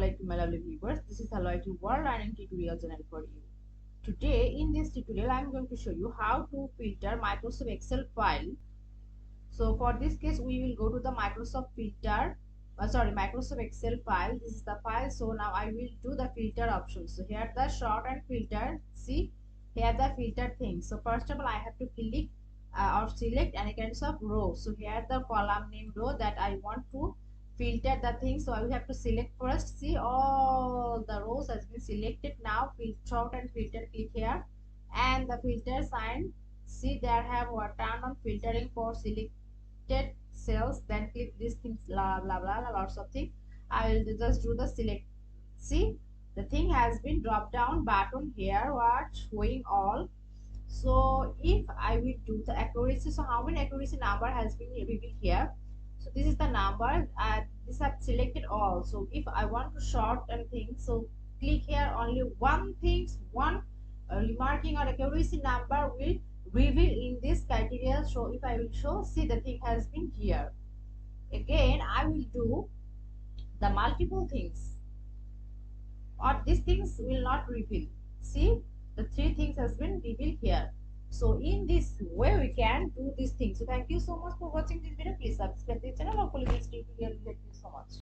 Assalamualaikum my lovely viewers. This is Hello IT World and tutorial channel for you. Today in this tutorial I am going to show you how to filter Microsoft Excel file. So for this case we will go to the Microsoft Microsoft Excel file. This is the file. So now I will do the filter options. So here the sort and filter. See here the filter thing. So first of all I have to click or select any kinds of row. So here the column name row that I want to filter the thing. So I will have to select first. See all the rows has been selected. Now sort and filter, click here and the filter sign. See there have what turn on filtering for selected cells, then click these things, blah blah blah, lots of things. I will just do the select. See the thing has been drop down button here, what showing all. So if I will do the accuracy, so how many accuracy number has been revealed here. So this is the number. This I've selected all. So if I want to sort and things, so click here, only one things, one remarking or accuracy number will reveal in this criteria. So if I will show, see the thing has been here. Again I will do the multiple things, or these things will not reveal. See the three things has been revealed here. So in this way we can do these things. So thank you so much for watching this video. Please subscribe this channel or follow this tutorial. Thank you so much.